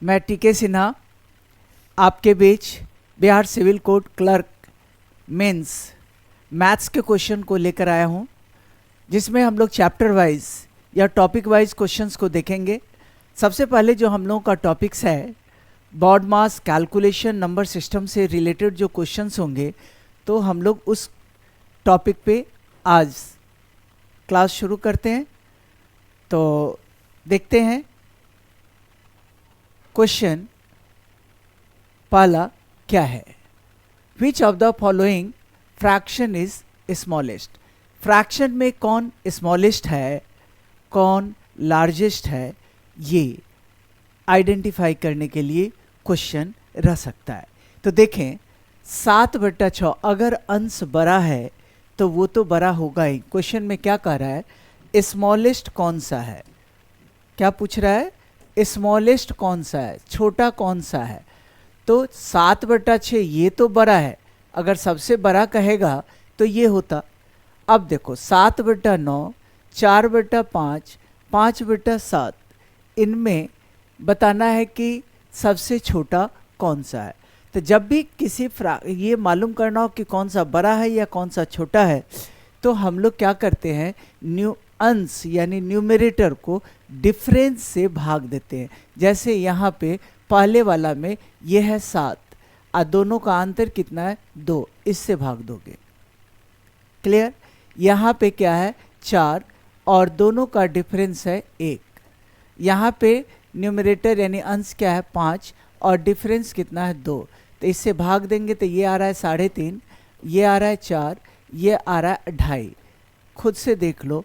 मैं टीके सिन्हा आपके बीच Bihar civil court clerk mains maths के क्वेश्चन को लेकर आया हूं, जिसमें हम लोग चैप्टर वाइज या टॉपिक वाइज क्वेश्चंस को देखेंगे। सबसे पहले जो हम लोगों का टॉपिक्स है बॉड मास कैलकुलेशन नंबर सिस्टम से रिलेटेड जो क्वेश्चंस होंगे, तो हम लोग उस टॉपिक पे आज क्लास शुरू करते हैं। तो देखते हैं क्वेश्चन पहला क्या है। Which of the following fraction is smallest. Fraction में कौन स्मॉलेस्ट है, कौन लार्जेस्ट है, ये आइडेंटिफाई करने के लिए क्वेश्चन रह सकता है। तो देखें 7/6 अगर अंश बड़ा है तो वो तो बड़ा होगा ही। क्वेश्चन में क्या कह रहा है, स्मॉलेस्ट कौन सा है, क्या पूछ रहा है, स्मॉलेस्ट कौन सा है, छोटा कौन सा है। तो 7/6 ये तो बड़ा है, अगर सबसे बड़ा कहेगा तो ये होता। अब देखो 7/9, 4/5, 5/7, इनमें बताना है कि सबसे छोटा कौन सा है। तो जब भी किसी ये मालूम करना हो कि कौन सा बड़ा है या कौन सा छोटा है, तो हम लोग क्या करते हैं, अंश यानी न्यूमरेटर को डिफरेंस से भाग देते हैं। जैसे यहाँ पे पहले वाला में ये है 7 और दोनों का अंतर कितना है 2, इससे भाग दोगे। क्लियर। यहाँ पे क्या है 4 और दोनों का डिफरेंस है 1। यहाँ पे न्यूमरेटर यानी अंश क्या है 5 और डिफरेंस कितना है 2, तो इससे भाग देंगे तो ये आ रहा है 3.5, ये आ रहा है 4, ये आ रहा है 2.5। खुद से देख लो,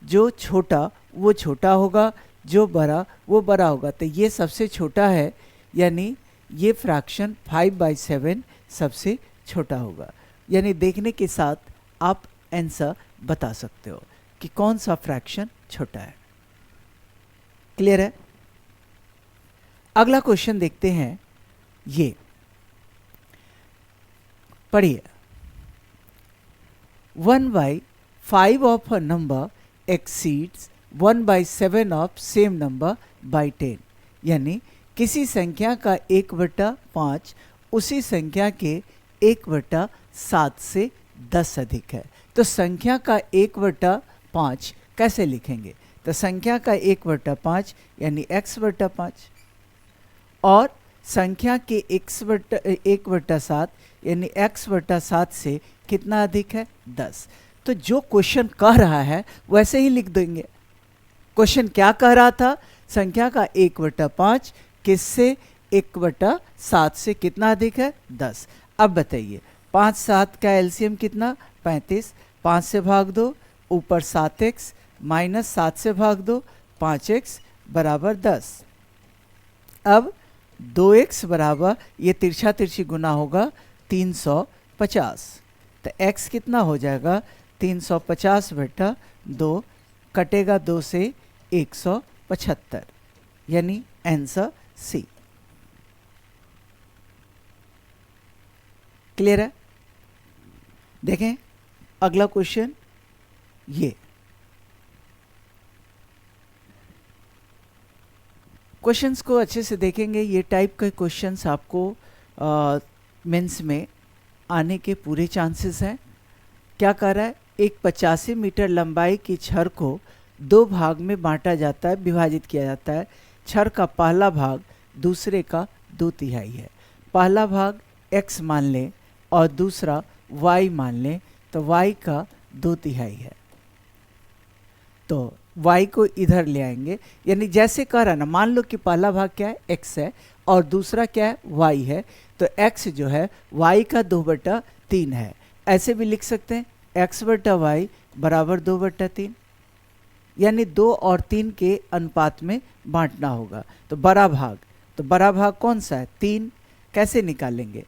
जो छोटा वो छोटा होगा, जो बड़ा वो बड़ा होगा। तो ये सबसे छोटा है, यानी ये फ्रैक्शन 5/7 सबसे छोटा होगा। यानी देखने के साथ आप आंसर बता सकते हो कि कौन सा फ्रैक्शन छोटा है। क्लियर है। अगला क्वेश्चन देखते हैं, ये पढ़िए। 1/5 of a number exceeds 1/7 of same number by 10। यानी किसी संख्या का 1/5 उसी संख्या के 1/7 से 10 अधिक है। तो संख्या का 1/5 कैसे लिखेंगे, तो संख्या का 1/5 यानी x/5 और संख्या के 1/7 यानी x/7 से कितना अधिक है 10। तो जो क्वेश्चन कह रहा है वैसे ही लिख देंगे। क्वेश्चन क्या कह रहा था, संख्या का 1/5 किससे 1/7 से कितना अधिक है 10। अब बताइए 5/7 का एलसीएम कितना 35, 5 से भाग दो, ऊपर 7x माइनस 7 से भाग दो, 5x बराबर 10। अब 2x बराबर ये तिरछा तिरछी गुना होगा 350। तो x कितना हो जाएगा 350/2, कटेगा 2 से 175, यानी आंसर सी। क्लियर है। देखें अगला क्वेश्चन, ये क्वेश्चंस को अच्छे से देखेंगे। ये टाइप के क्वेश्चंस आपको मेंस में आने के पूरे चांसेस हैं। क्या कर रहा है, एक 85 मीटर लंबाई की छड़ को 2 भाग में बांटा जाता है, विभाजित किया जाता है। छड़ का पहला भाग दूसरे का 2/3 है। पहला भाग x मान लें और दूसरा y मान लें, तो y का 2/3 है। तो y को इधर ले आएंगे, यानी जैसे कह रहा ना, मान लो कि पहला भाग क्या है x है और दूसरा क्या है y है, तो x जो है y का 2/3 है। ऐसे भी लिख सकते हैं x/y बराबर 2/3, यानी 2 और 3 के अनुपात में बांटना होगा। तो बड़ा भाग कौन सा है 3। कैसे निकालेंगे,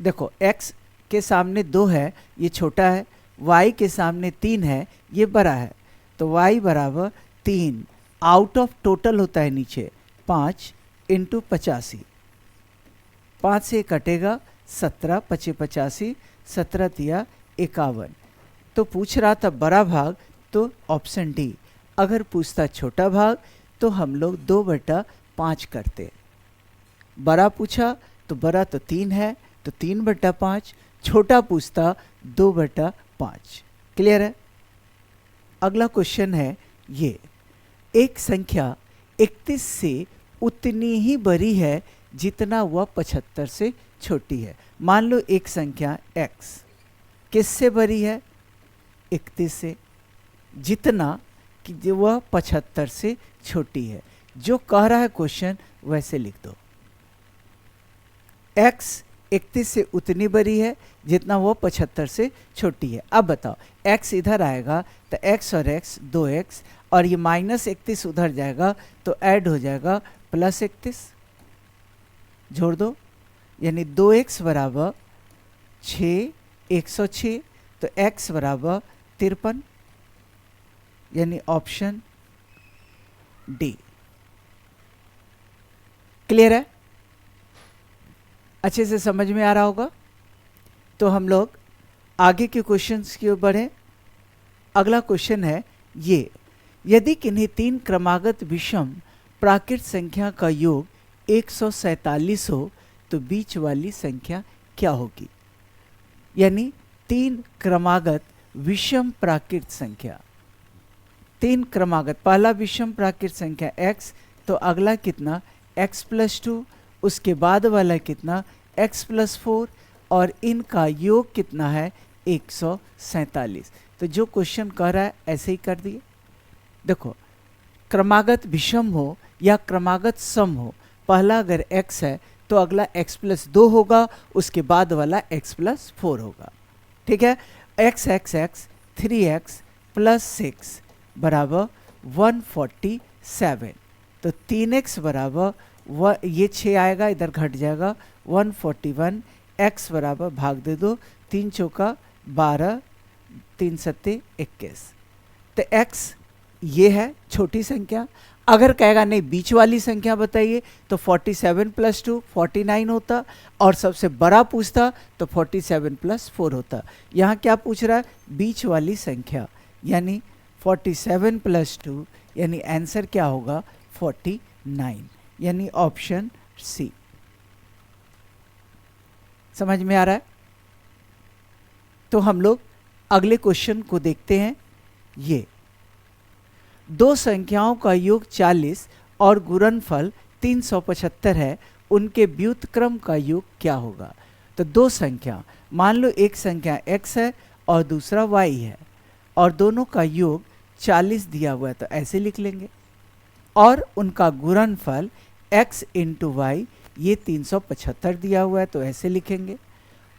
देखो x के सामने 2 है, ये छोटा है, y के सामने 3 है, ये बड़ा है। तो y बराबर 3 आउट ऑफ टोटल होता है नीचे 5 × 85, 5 से कटेगा 17, 5 85, 17 × 51। तो पूछ रहा था बड़ा भाग, तो ऑप्शन डी। अगर पूछता छोटा भाग तो हम लोग 2/5 करते। बड़ा पूछा तो बड़ा तो 3 है, तो 3/5, छोटा पूछता 2/5। क्लियर है? अगला क्वेश्चन है ये, एक संख्या 31 से उतनी ही बड़ी है जितना वह 75 से छोटी है। मान लो एक संख्या x किससे बड़ी है? 31 से, जितना कि जो वह 75 से छोटी है। जो कह रहा है क्वेश्चन वैसे लिख दो। x 31 से उतनी बड़ी है जितना वो 75 से छोटी है। अब बताओ x इधर आएगा तो x और x 2x, और ये -31 उधर जाएगा तो ऐड हो जाएगा +31, जोड़ दो, यानी 2x बराबर 6, 106, तो x बराबर 53, यानी ऑप्शन डी। क्लियर है? अच्छे से समझ में आ रहा होगा। तो हम लोग आगे के क्वेश्चंस की ओर बढ़ें। अगला क्वेश्चन है ये, यदि किन्हीं 3 क्रमागत विषम प्राकृत संख्या का योग 147 हो तो बीच वाली संख्या क्या होगी? यानी 3 क्रमागत विषम प्राकृत संख्या, 3 क्रमागत, पहला विषम प्राकृत संख्या x, तो अगला कितना x+2, उसके बाद वाला कितना x+4, और इनका योग कितना है 147। तो जो क्वेश्चन कह रहा है ऐसे ही कर दिए। देखो, क्रमागत विषम हो या क्रमागत सम हो, पहला अगर x है तो अगला x+2 होगा, उसके बाद वाला x+4 होगा। ठीक है? x 3x + 6 बराबर 147, तो 3x बराबर ये 6 आएगा, इधर घट जाएगा 141, x बराबर भाग दे दो, 3 चौका 12, 3 सत्ते 21। तो x ये है छोटी संख्या। अगर कहेगा नहीं बीच वाली संख्या बताइए तो 47 + 2 49 होता, और सबसे बड़ा पूछता तो 47 + 4 होता। यहाँ क्या पूछ रहा है? बीच वाली संख्या, यानी 47 + 2, यानी आंसर क्या होगा 49, यानी ऑप्शन सी। समझ में आ रहा है? तो हम लोग अगले क्वेश्चन को देखते हैं। ये 2 संख्याओं का योग 40 और गुणनफल 375 है, उनके व्युत्क्रम का योग क्या होगा? तो 2 संख्या, मान लो एक संख्या x है और दूसरा y है, और दोनों का योग 40 दिया हुआ है, तो ऐसे लिख लेंगे, और उनका गुणनफल x × y ये 375 दिया हुआ है, तो ऐसे लिखेंगे।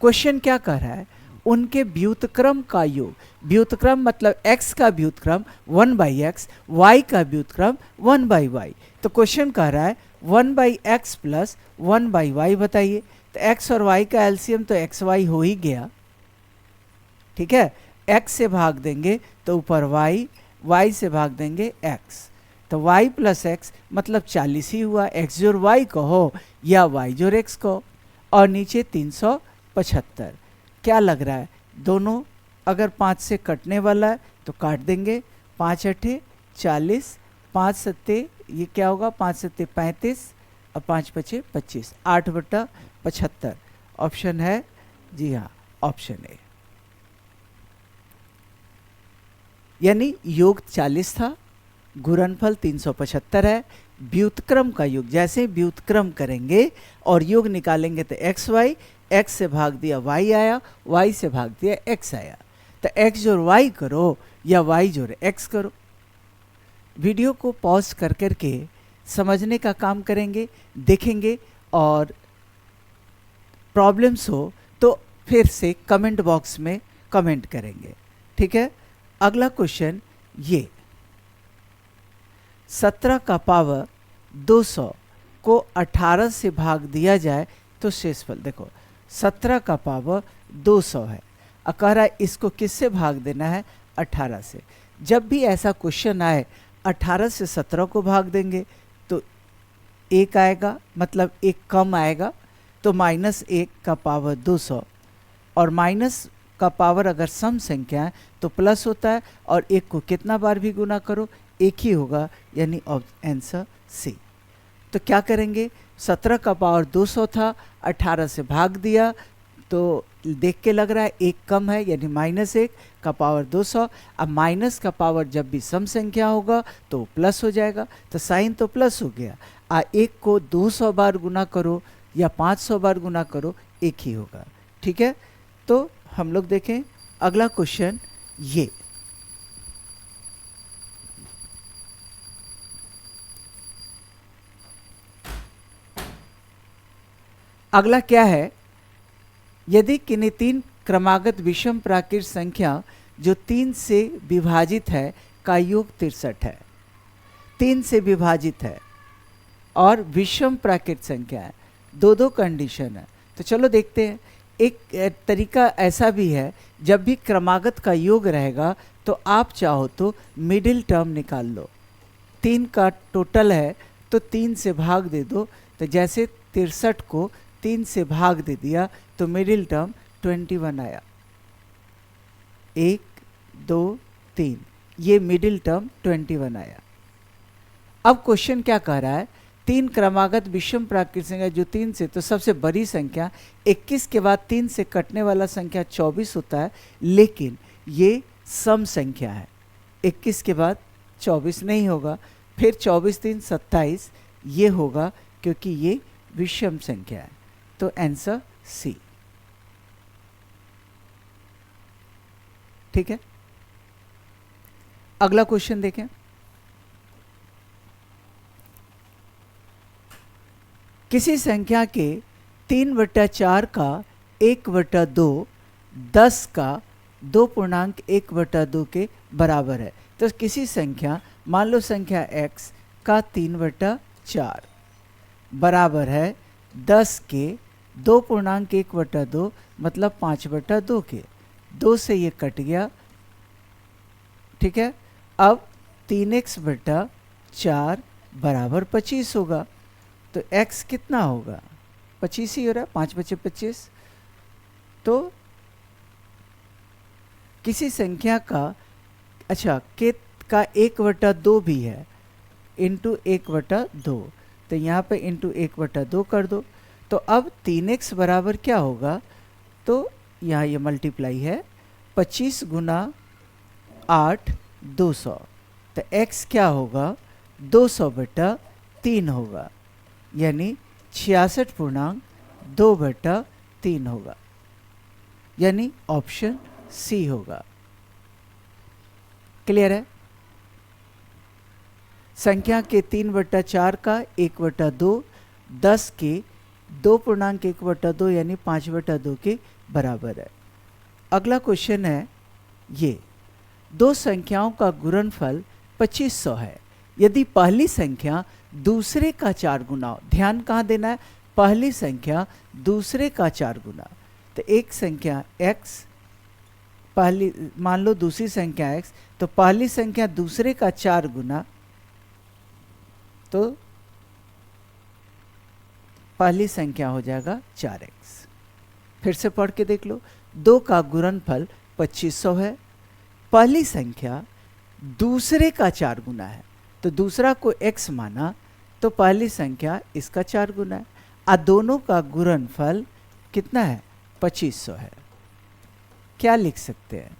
क्वेश्चन क्या कह रहा है? उनके व्युत्क्रम का योग, व्युत्क्रम मतलब x का व्युत्क्रम 1/x, y का व्युत्क्रम 1/y। तो क्वेश्चन कह रहा है 1/x + 1/y बताइए। तो x और y का एलसीएम तो xy हो ही गया। ठीक है? x से भाग देंगे तो ऊपर y, y से भाग देंगे x, तो y + x मतलब 40 ही हुआ। x जोड़ y कहो या y जोड़ x कहो, और नीचे 375। क्या लग रहा है? दोनों अगर 5 से कटने वाला है तो काट देंगे, 5 8 40, 5 7 ये क्या होगा 5 7 35, और 5 5 25, 8/75। ऑप्शन है जी हाँ, ऑप्शन ए। यानी योग 40 था, गुणनफल 375 है, व्युत्क्रम का योग, जैसे व्युत्क्रम करेंगे और योग निकालेंगे तो एक्स वाई, x से भाग दिया y आया, y से भाग दिया x आया। तो x जोड़ y करो या y जोड़ x करो। वीडियो को पॉज कर करके समझने का काम करेंगे, देखेंगे, और प्रॉब्लम्स हो तो फिर से कमेंट बॉक्स में कमेंट करेंगे। ठीक है? अगला क्वेश्चन ये, 17 का पावर 200 को 18 से भाग दिया जाए तो शेषफल। देखो 17 का पावर 200 है, कह रहा है इसको किससे भाग देना है? 18 से। जब भी ऐसा क्वेश्चन आए 18 से 17 को भाग देंगे तो 1 आएगा, मतलब 1 कम आएगा, तो -1 का पावर 200, और माइनस का पावर अगर सम संख्या है तो प्लस होता है, और 1 को कितना बार भी गुना करो 1 ही होगा, यानी आंसर सी। तो क्या करेंगे? 17 का पावर 200 था, 18 से भाग दिया तो देख के लग रहा है एक कम है, यानी -1 का पावर 200। अब माइनस का पावर जब भी सम संख्या होगा तो प्लस हो जाएगा, तो साइन तो प्लस हो गया। एक को 200 बार गुना करो या 500 बार गुना करो, एक ही होगा। ठीक है, तो हम लोग देखें अगला क्वेश्चन। ये अगला क्या है, यदि किन्हीं 3 क्रमागत विषम प्राकृत संख्या जो 3 से विभाजित है का योग 63 है, 3 से विभाजित है और विषम प्राकृत संख्या है, दो कंडीशन है। तो चलो देखते हैं। एक तरीका ऐसा भी है, जब भी क्रमागत का योग रहेगा तो आप चाहो तो मिडिल टर्म निकाल लो। 3 का टोटल है तो 3 से भाग दे दो, तो जैसे 63 को 3 से भाग दे दिया तो मिडिल टर्म 21 आया। 1 2 3, ये मिडिल टर्म 21 आया। अब क्वेश्चन क्या कह रहा है, 3 क्रमागत विषम प्राकृत संख्या जो 3 से, तो सबसे बड़ी संख्या 21 के बाद 3 से कटने वाला संख्या 24 होता है, लेकिन ये सम संख्या है, 21 के बाद 24 नहीं होगा, फिर 24 3 27 ये होगा क्योंकि ये विषम संख्या है। तो आंसर सी। ठीक है, अगला क्वेश्चन देखें। किसी संख्या के 3/4 का 1/2 10 का 2.1/2 के बराबर है। तो किसी संख्या, मान लो संख्या x का 3/4 बराबर है 10 के 2.1/2 मतलब 5/2 के, 2 से ये कट गया। ठीक है, अब 3x/4 बराबर 25 होगा, तो x कितना होगा, 25 ही हो रहा है, 5 बचे 25। तो किसी संख्या का के का 1/2 भी है, इंटू 1/2, तो यहाँ पे इंटू 1/2 कर दो। तो अब 3x बराबर क्या होगा, तो यहाँ ये मल्टीप्लाई है, 25 गुना 8 200, तो x क्या होगा 200/3 होगा, यानी 66.2/3 होगा, यानी ऑप्शन सी होगा। क्लियर है। संख्या के 3/4 का 1/2 10 के 2.1/2 यानी 5/2 के बराबर है। अगला क्वेश्चन है, ये दो संख्याओं का गुणनफल 2500 है, यदि पहली संख्या दूसरे का 4 गुना हो। ध्यान कहाँ देना है, पहली संख्या दूसरे का 4 गुना, तो एक संख्या x, पहली मान लो दूसरी संख्या x, तो पहली संख्या दूसरे का 4 गुना, तो पहली संख्या हो जाएगा 4x। फिर से पढ़ के देख लो, 2 का गुणनफल 2500 है, पहली संख्या दूसरे का 4 गुना है, तो दूसरा को x माना, तो पहली संख्या इसका 4 गुना है, दोनों का गुणनफल कितना है 2500 है। क्या लिख सकते हैं,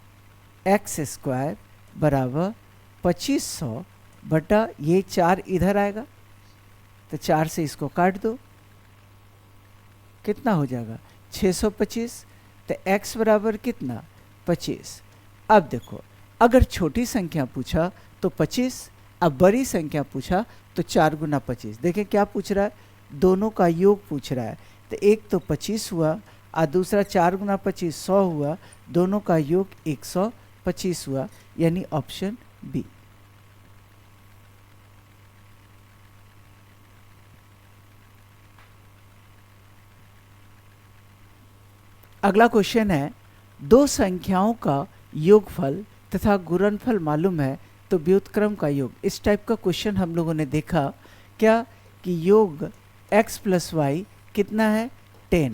x² बराबर 2500 बटा ये 4 इधर आएगा, तो 4 से इसको काट दो, कितना हो जाएगा 625, तो x बराबर कितना 25। अब देखो, अगर छोटी संख्या पूछा तो 25, अब बड़ी संख्या पूछा तो 4 गुना 25। देखें क्या पूछ रहा है, दोनों का योग पूछ रहा है, तो एक तो 25 हुआ और दूसरा 4 गुना 25 100 हुआ, दोनों का योग 125 हुआ, यानी ऑप्शन बी। अगला क्वेश्चन है, दो संख्याओं का योगफल तथा गुणनफल मालूम है तो व्युत्क्रम का योग। इस टाइप का क्वेश्चन हम लोगों ने देखा क्या, कि योग x + y कितना है 10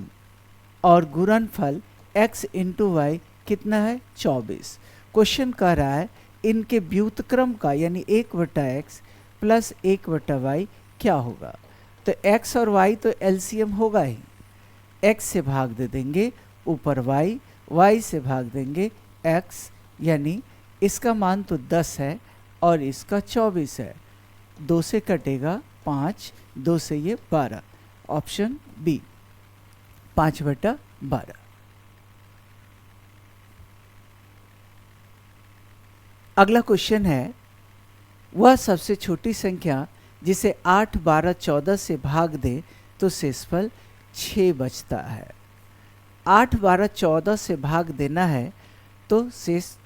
और गुणनफल x × y कितना है 24। क्वेश्चन कह रहा है इनके व्युत्क्रम का यानी 1/x + 1/y क्या होगा। तो x और y तो एलसीएम होगा ही, x से भाग दे देंगे ऊपर y से भाग देंगे x, यानी इसका मान तो 10 है और इसका 24 है, 2 से कटेगा 5, 2 से ये 12, ऑप्शन बी 5/12। अगला क्वेश्चन है, वह सबसे छोटी संख्या जिसे 8, 12, 14 से भाग दे तो शेषफल 6 बचता है। 8, 12, 14 से भाग देना है तो शेष,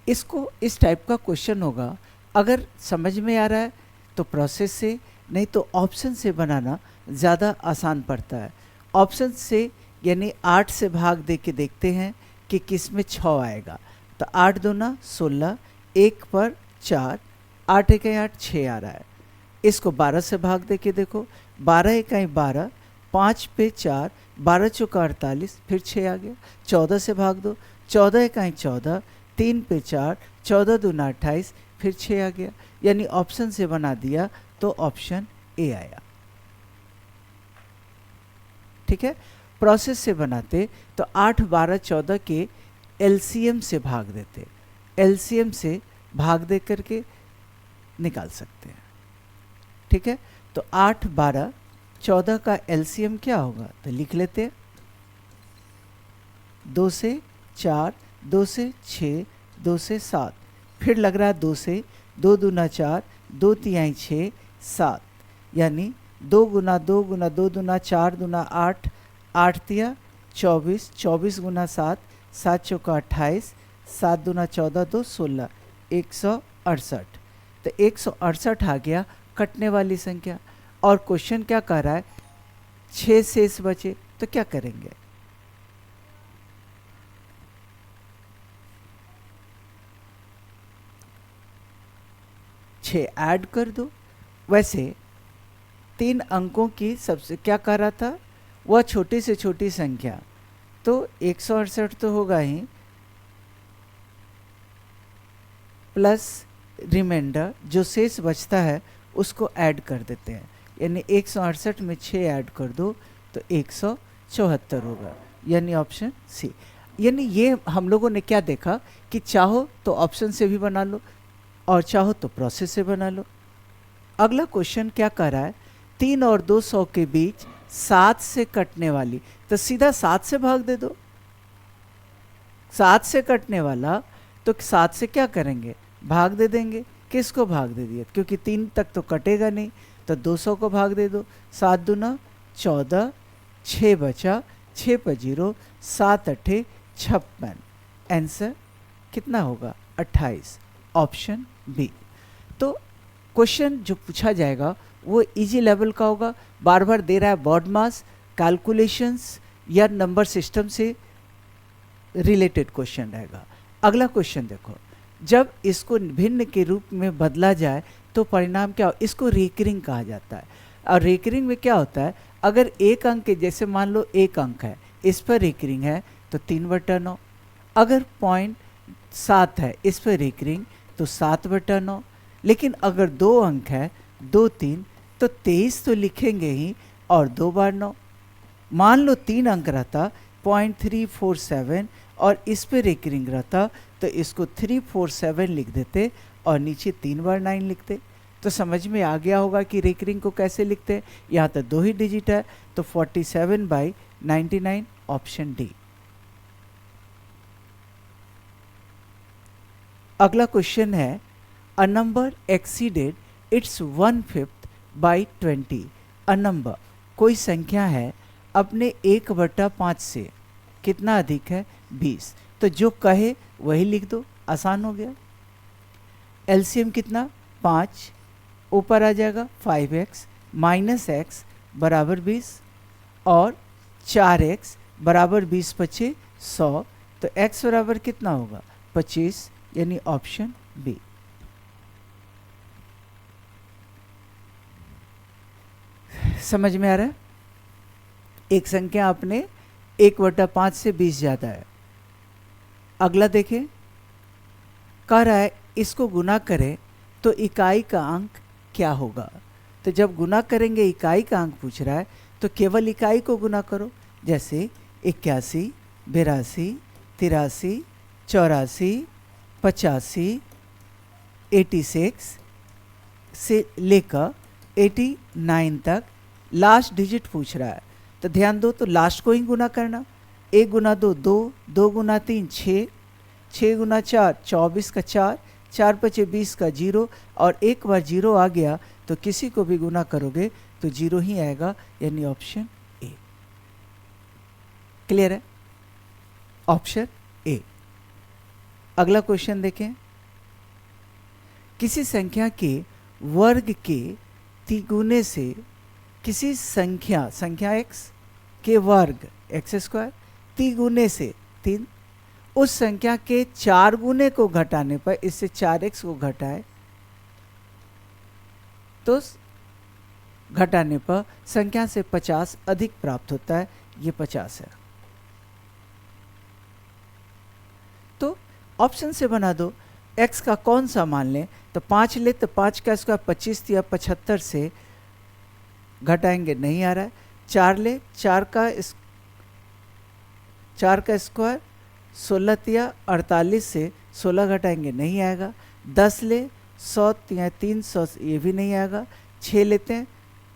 इसको इस टाइप का क्वेश्चन होगा। अगर समझ में आ रहा है तो प्रोसेस से, नहीं तो ऑप्शन से बनाना ज़्यादा आसान पड़ता है। ऑप्शन से यानी 8 से भाग दे के देखते हैं कि किस में 6 आएगा। तो 8 दूना 16, 1 पर 4, 8 1 8, 6 आ रहा है। इसको 12 से भाग दे के देखो, 12 1 12, 5 पे 4, 12 चौका 48, फिर 6 आ गया। 14 से भाग दो, 14 1 14, 3 पे 4, 14 दूना 28, फिर 6 आ गया। यानी ऑप्शन से बना दिया तो ऑप्शन ए आया। ठीक है, प्रोसेस से बनाते तो 8, 12, 14 के एलसीएम से भाग देते, एलसीएम से भाग दे करके निकाल सकते हैं। ठीक है, तो 8, 12, 14 का एलसीएम क्या होगा तो लिख लेते हैं, 2 से 4, 2 से 6, 2 से 7, फिर लग रहा है 2 से, 2 दूना 4, 2 तिहाई 6, 7, यानी 2 गुना 2 गुना 2 दूना 4 दूना 8, 8 तिया 24, 24 गुना 7, 7 चौका 28, 7 दूना 14, 2 16, 168। तो 168 आ गया कटने वाली संख्या। और क्वेश्चन क्या कह रहा है, 6 शेष बचे, तो क्या करेंगे, छः ऐड कर दो। वैसे 3 अंकों की सबसे क्या कह रहा था, वह छोटी से छोटी संख्या, तो 168 तो होगा ही, प्लस रिमाइंडर जो शेष बचता है उसको ऐड कर देते हैं। यानी 168 में 6 ऐड कर दो तो 174 होगा, यानी ऑप्शन सी। यानी ये हम लोगों ने क्या देखा कि चाहो तो ऑप्शन से भी बना लो और चाहो तो प्रोसेस से बना लो। अगला क्वेश्चन क्या कर रहा है, 3 और 200 के बीच 7 से कटने वाली, तो सीधा 7 से भाग दे दो। 7 से कटने वाला तो 7 से क्या करेंगे, भाग दे देंगे। किसको भाग दे दिया, क्योंकि 3 तक तो कटेगा नहीं, तो 200 को भाग दे दो। 7 दूना 14, 6 बचा, 6 पर 0, 7 8 56, आंसर कितना होगा 28, ऑप्शन बी। तो क्वेश्चन जो पूछा जाएगा वो इजी लेवल का होगा, बार बार दे रहा है बॉड मास, कैलकुलेशंस या नंबर सिस्टम से रिलेटेड क्वेश्चन रहेगा। अगला क्वेश्चन देखो, जब इसको भिन्न के रूप में बदला जाए तो परिणाम क्या हो, इसको रेकरिंग कहा जाता है। और रेकरिंग में क्या होता है, अगर एक अंक जैसे मान लो 1 अंक है, इस पर रेकरिंग है तो 3/9, अगर 0.7 है इस पर रेकरिंग तो 7/9, लेकिन अगर 2 अंक है 2 3 तो 23 तो लिखेंगे ही और 2 बार 9। मान लो 3 अंक रहता 0.347 और इस पे रेकरिंग रहता तो इसको 347 लिख देते और नीचे 3 बार 9 लिखते। तो समझ में आ गया होगा कि रेकरिंग को कैसे लिखते हैं। यहाँ तक 2 ही डिजिट है तो 47/99, ऑप्शन डी। अगला क्वेश्चन है, a number exceeded it's 1/5 by 20। A number कोई संख्या है अपने 1/5 से कितना अधिक है, 20। तो जो कहे वही लिख दो, आसान हो गया। एलसीएम कितना 5, ऊपर आ जाएगा 5x माइनस x बराबर 20 और 4x बराबर 20 पचे 100, तो x बराबर कितना होगा 25, यानी ऑप्शन बी। समझ में आ रहा है, एक संख्या अपने 1/5 से 20 ज़्यादा है। अगला देखें, कह रहा है इसको गुना करें तो इकाई का अंक क्या होगा। तो जब गुना करेंगे इकाई का अंक पूछ रहा है तो केवल इकाई को गुना करो, जैसे 81, 82, 83, 84, 85, 86 से लेकर 89 तक लास्ट डिजिट पूछ रहा है। तो ध्यान दो, तो लास्ट को ही गुना करना। 1 गुना 2 2, 2 गुना 3 6, 6 गुना 4 24 का 4, 4 पचे 20 का 0, और एक बार 0 आ गया तो किसी को भी गुना करोगे तो 0 ही आएगा, यानी ऑप्शन ए। क्लियर है? Option A. अगला क्वेश्चन देखें। किसी संख्या के वर्ग के तिगुने से किसी संख्या x के वर्ग x² तिगुने से 3 उस संख्या के 4 गुने को घटाने पर, इससे 4x को घटाए तो घटाने पर संख्या से 50 अधिक प्राप्त होता है। ये 50 है। तो ऑप्शन से बना दो। x का कौन सा मान लें? तो 5 ले तो 5 का स्क्वायर 25 या 75 से घटाएंगे, नहीं आ रहा है। 4 ले, 4 का स्क्वायर 16 या 48 से 16 घटाएंगे, नहीं आएगा। 10 ले, 100 या 300, ये भी नहीं आएगा। 6 लेते हैं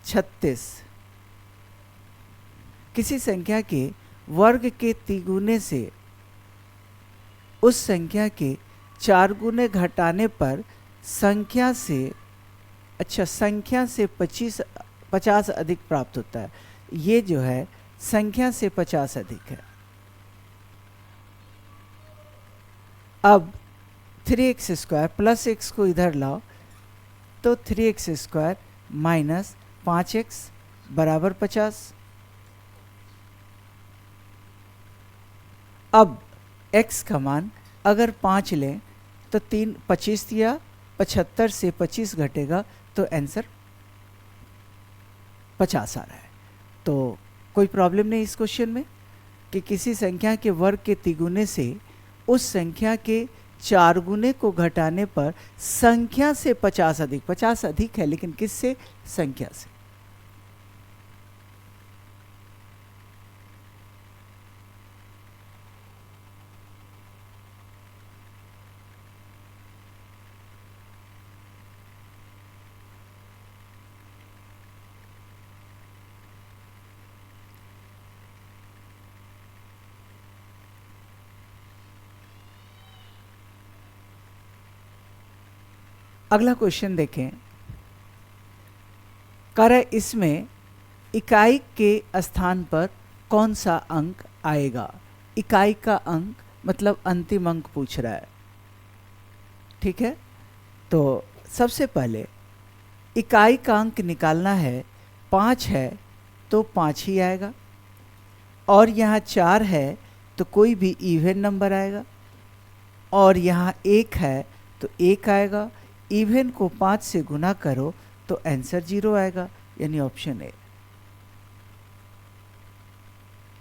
36। किसी संख्या के वर्ग के तिगुने से उस संख्या के 4 गुने घटाने पर संख्या से 50 अधिक प्राप्त होता है। ये जो है संख्या से 50 अधिक है। अब 3x² प्लस x को इधर लाओ तो 3x² माइनस 5x बराबर 50। अब x का मान अगर 5 लें तो 25 या 75 से 25 घटेगा तो आंसर 50 आ रहा है। तो कोई प्रॉब्लम नहीं इस क्वेश्चन में कि किसी संख्या के वर्ग के तिगुने से उस संख्या के 4 गुने को घटाने पर संख्या से 50 अधिक है, लेकिन किससे? संख्या से। अगला क्वेश्चन देखें। कार्य इसमें इकाई के स्थान पर कौन सा अंक आएगा? इकाई का अंक मतलब अंतिम अंक पूछ रहा है। ठीक है, तो सबसे पहले इकाई का अंक निकालना है। 5 है तो 5 ही आएगा, और यहाँ 4 है तो कोई भी इवन नंबर आएगा, और यहाँ 1 है तो 1 आएगा। इवन को 5 से गुना करो तो आंसर 0 आएगा, यानी ऑप्शन ए।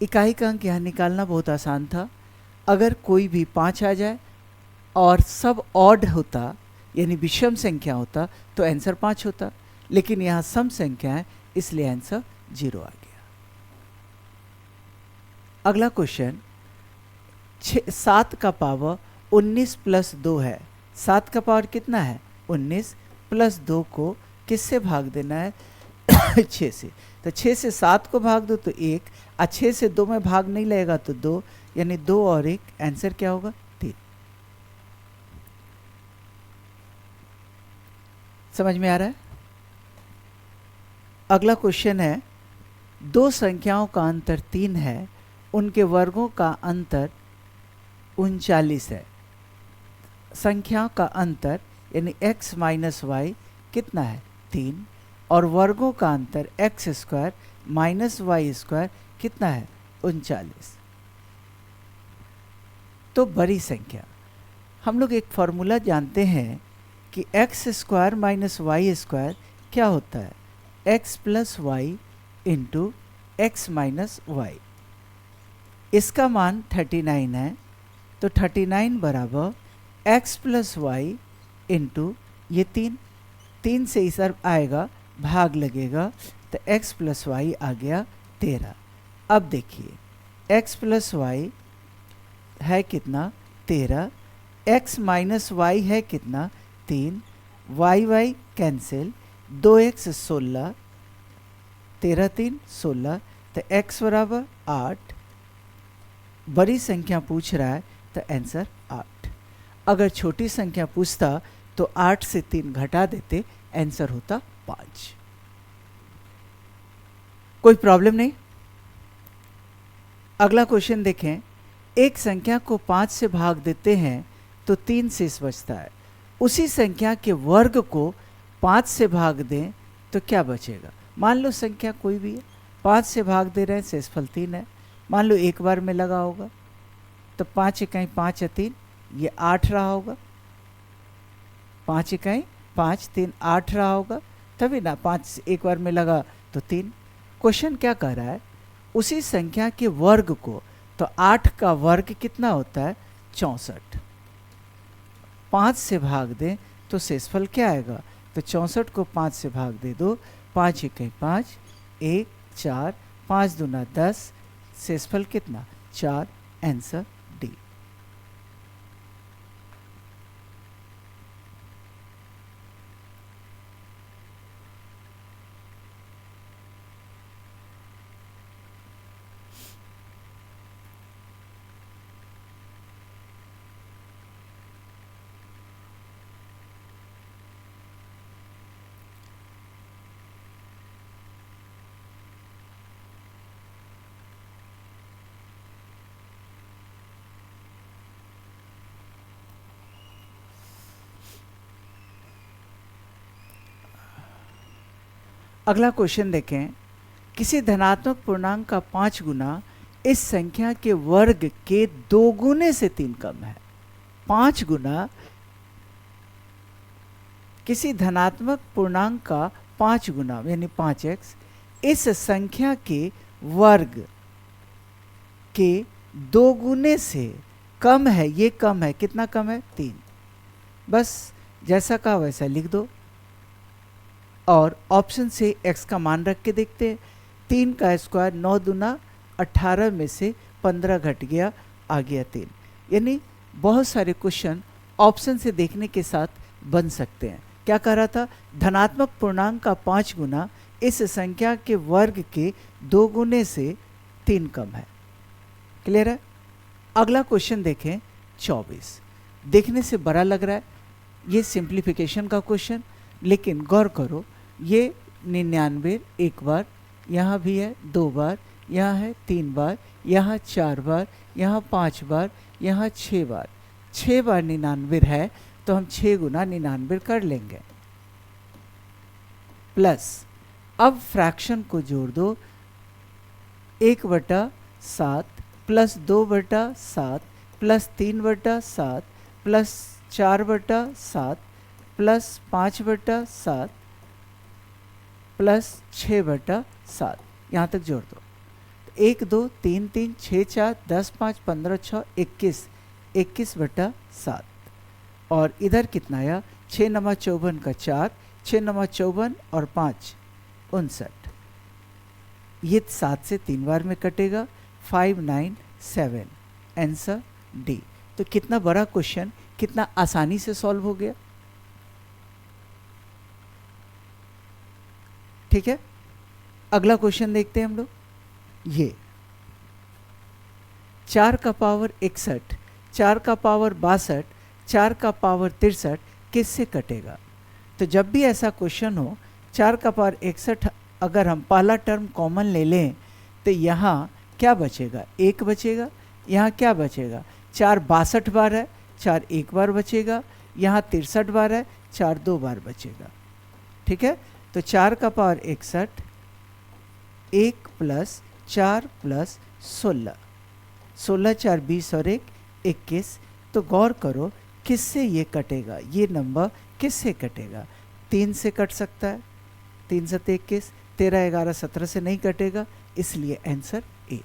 इकाई का अंक यहाँ निकालना बहुत आसान था। अगर कोई भी 5 आ जाए और सब ऑड होता, यानी विषम संख्या होता, तो आंसर 5 होता, लेकिन यहाँ सम संख्या है इसलिए आंसर 0 आ गया। अगला क्वेश्चन। 7 का पावर 19 प्लस 2 है। 7 का पावर कितना है? 19 प्लस 2 को किससे भाग देना है? 6 से। तो 6 से 7 को भाग दो तो 1, और 6 से 2 में भाग नहीं लगेगा तो 2, यानी 2 और 1 आंसर क्या होगा? 3। समझ में आ रहा है? अगला क्वेश्चन है। 2 संख्याओं का अंतर 3 है, उनके वर्गों का अंतर 39 है। संख्या का अंतर यानी x माइनस वाई कितना है? 3, और वर्गों का अंतर x² माइनस y² कितना है? 39। तो बड़ी संख्या, हम लोग एक फॉर्मूला जानते हैं कि x² माइनस y² क्या होता है? x plus Y into X minus Y. इसका मान 39 है, तो 39 बराबर x प्लस वाई इंटू ये 3 से इस आएगा भाग लगेगा तो x प्लस वाई आ गया 13। अब देखिए x प्लस वाई है कितना 13, x माइनस वाई है कितना 3, वाई वाई कैंसिल, 2x 16, 13 3 16, तो x बराबर 8। बड़ी संख्या पूछ रहा है तो आंसर 8। अगर छोटी संख्या पूछता तो 8 से 3 घटा देते, आंसर होता 5। कोई प्रॉब्लम नहीं। अगला क्वेश्चन देखें। एक संख्या को 5 से भाग देते हैं तो 3 शेष बचता है। उसी संख्या के वर्ग को 5 से भाग दें तो क्या बचेगा। मान लो संख्या कोई भी है, 5 से भाग दे रहे हैं, शेषफल 3 है। मान लो एक बार में लगा होगा तो 5 इकाई 5 है 3, ये 8 रहा होगा। 5 इकाई 5 3 8 रहा होगा, तभी ना 5 एक बार में लगा तो 3। क्वेश्चन क्या कह रहा है, उसी संख्या के वर्ग को, तो 8 का वर्ग कितना होता है 64, 5 से भाग दें तो शेषफल क्या आएगा, तो 64 को 5 से भाग दे दो, 5 इकाई 5 1 4, 5 दूना 10, शेषफल कितना 4, आंसर डी। अगला क्वेश्चन देखें। किसी धनात्मक पूर्णांक का 5 गुना इस संख्या के वर्ग के 2 गुने से 3 कम है। 5 गुना किसी धनात्मक पूर्णांक का 5 गुना यानी 5x इस संख्या के वर्ग के 2 गुने से कम है। ये कम है, कितना कम है 3। बस जैसा कहा वैसा लिख दो और ऑप्शन से x का मान रख के देखते हैं। 3 का स्क्वायर 9 दूना 18 में से 15 घट गया, आ गया 3। यानी बहुत सारे क्वेश्चन ऑप्शन से देखने के साथ बन सकते हैं। क्या कह रहा था, धनात्मक पूर्णांक का 5 गुना इस संख्या के वर्ग के 2 गुने से 3 कम है। क्लियर है। अगला क्वेश्चन देखें 24। देखने से बड़ा लग रहा है, ये सिंप्लीफिकेशन का क्वेश्चन, लेकिन गौर करो ये 99 एक बार, यहाँ भी है 2 बार, यहाँ है 3 बार, यहाँ 4 बार, यहाँ 5 बार, यहाँ 6 बार। 6 बार 99 है तो हम 6 गुना 99 कर लेंगे। प्लस अब फ्रैक्शन को जोड़ दो, 1/7 plus 2/7 plus 3/7 plus 4/7 plus 5/7 plus 6/7, यहाँ तक जोड़ दो। 1 2 3 3 6 4 10 5 15 6 21, 21/7 और इधर कितना आया 6 नमा 54 का 4, 6 नमा 54 और 5 59। ये 7 से 3 बार में कटेगा, 5 9 7, आंसर डी। तो कितना बड़ा क्वेश्चन कितना आसानी से सॉल्व हो गया। ठीक है। अगला क्वेश्चन देखते हैं हम लोग। ये 4 का पावर 61, 4 का पावर 62, 4 का पावर 63 किससे कटेगा। तो जब भी ऐसा क्वेश्चन हो 4 का पावर 61 अगर हम पहला टर्म कॉमन ले लें तो यहाँ क्या बचेगा 1 बचेगा, यहाँ क्या बचेगा 4 62 बार है, 4 1 बार बचेगा, यहाँ 63 बार है, 4 2 बार बचेगा। ठीक है। तो 4 का पावर 61, 1 प्लस 4 प्लस 16, 16 4 20 और 1 21। तो गौर करो किससे ये कटेगा, ये नंबर किससे कटेगा। 3 से कट सकता है, 3 से 21, 13 11 17 से नहीं कटेगा, इसलिए आंसर ए।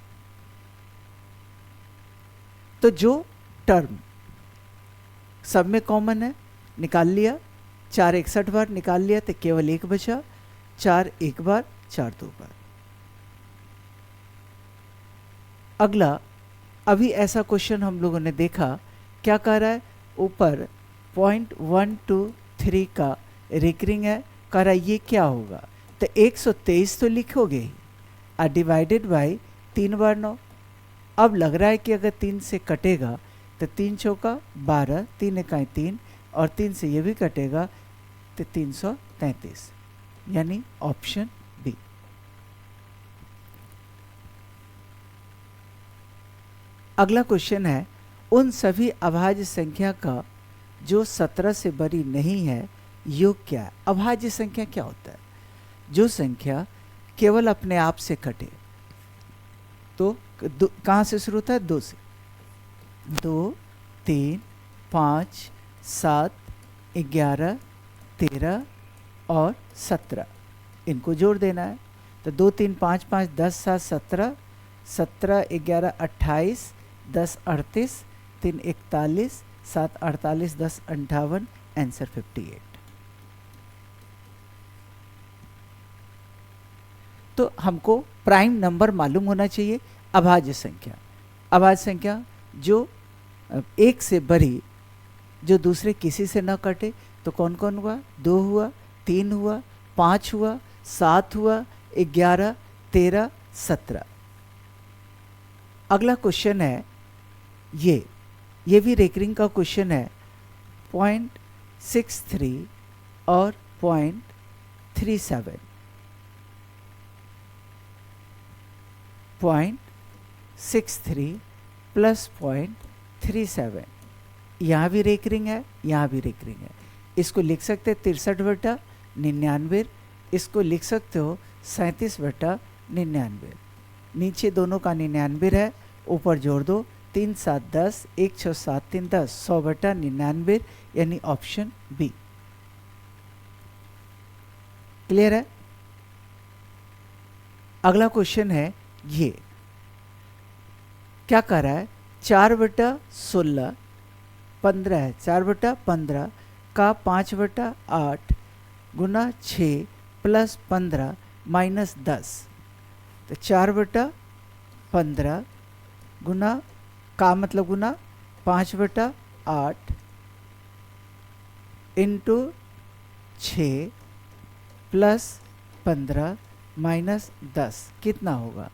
तो जो टर्म सब में कॉमन है निकाल लिया, 4 61 बार निकाल लिया तो केवल 1 बचा, 4 एक बार, 4 दो बार। अगला, अभी ऐसा क्वेश्चन हम लोगों ने देखा, क्या कह रहा है, ऊपर 0.123 का रिकरिंग है, कह रहा है ये क्या होगा, तो 123 तो लिखोगे ही, डिवाइडेड बाई 3 बार 9। अब लग रहा है कि अगर 3 से कटेगा तो 3 चौका 12, 3 इकाई 3, और 3 से ये भी कटेगा तो 333, यानी ऑप्शन बी। अगला क्वेश्चन है, उन सभी अभाज्य संख्या का जो 17 से बड़ी नहीं है योग क्या है। अभाज्य संख्या क्या होता है, जो संख्या केवल अपने आप से कटे। तो कहाँ से शुरू होता है, 2 से। 2, 3, 5, 7, 11, 13 और 17, इनको जोड़ देना है। तो 2, 3, 5, 5, 10, 7, 17, 17, 11, 28, 10, 38, 3, 41, 7, 48, 10, 58, आंसर 58। तो हमको प्राइम नंबर मालूम होना चाहिए, अभाज्य संख्या। अभाज्य संख्या जो एक से बड़ी, जो दूसरे किसी से न कटे, तो कौन कौन हुआ, 2 हुआ, 3 हुआ, 5 हुआ, 7 हुआ, 11, 13, 17। अगला क्वेश्चन है ये भी रेकरिंग का क्वेश्चन है, 0.63 और 0.37। 0.63 प्लस 0.37, यहाँ भी रेकरिंग है, यहाँ भी रेकरिंग है। इसको लिख सकते 63/99, इसको लिख सकते हो 37/99। नीचे दोनों का 99 है, ऊपर जोड़ दो, 3 7 10, 1 6 7 3 10, 100/99, यानी ऑप्शन बी। क्लियर है। अगला क्वेश्चन है, ये क्या कर रहा है, 4/16 15 है, 4/15 का 5/8 गुना 6 प्लस 15 माइनस 10। तो 4/15 गुना का मतलब गुना 5/8 इंटू 6 प्लस 15 माइनस 10 कितना होगा,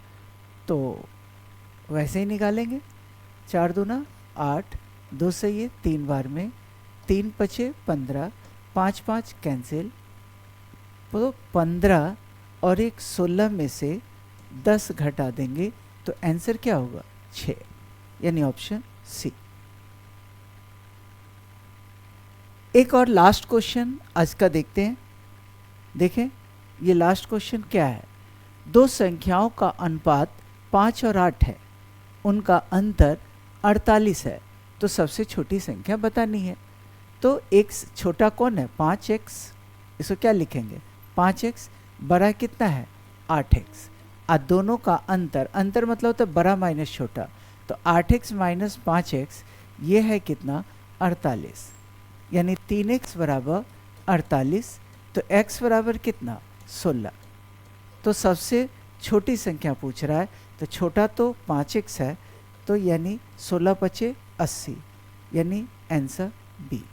तो वैसे ही निकालेंगे। 4 दूना 8, 2 से ये 3 बार में, 3 पचे 15, 5 5 कैंसिल, तो 15 और एक 16 में से 10 घटा देंगे, तो आंसर क्या होगा, 6, यानी ऑप्शन सी। एक और लास्ट क्वेश्चन आज का देखते हैं। देखें ये लास्ट क्वेश्चन क्या है, दो संख्याओं का अनुपात 5 और 8 है, उनका अंतर 48 है, तो सबसे छोटी संख्या बतानी है। तो एक छोटा कौन है, 5x, इसको क्या लिखेंगे, 5x, बड़ा कितना है, 8x। दोनों का अंतर, अंतर मतलब होता है बड़ा माइनस छोटा, तो 8x माइनस 5x ये है कितना, 48, यानी 3x बराबर 48, तो x बराबर कितना, 16। तो सबसे छोटी संख्या पूछ रहा है, तो छोटा तो 5x है, तो यानी 16 पचे 80, यानी आंसर बी।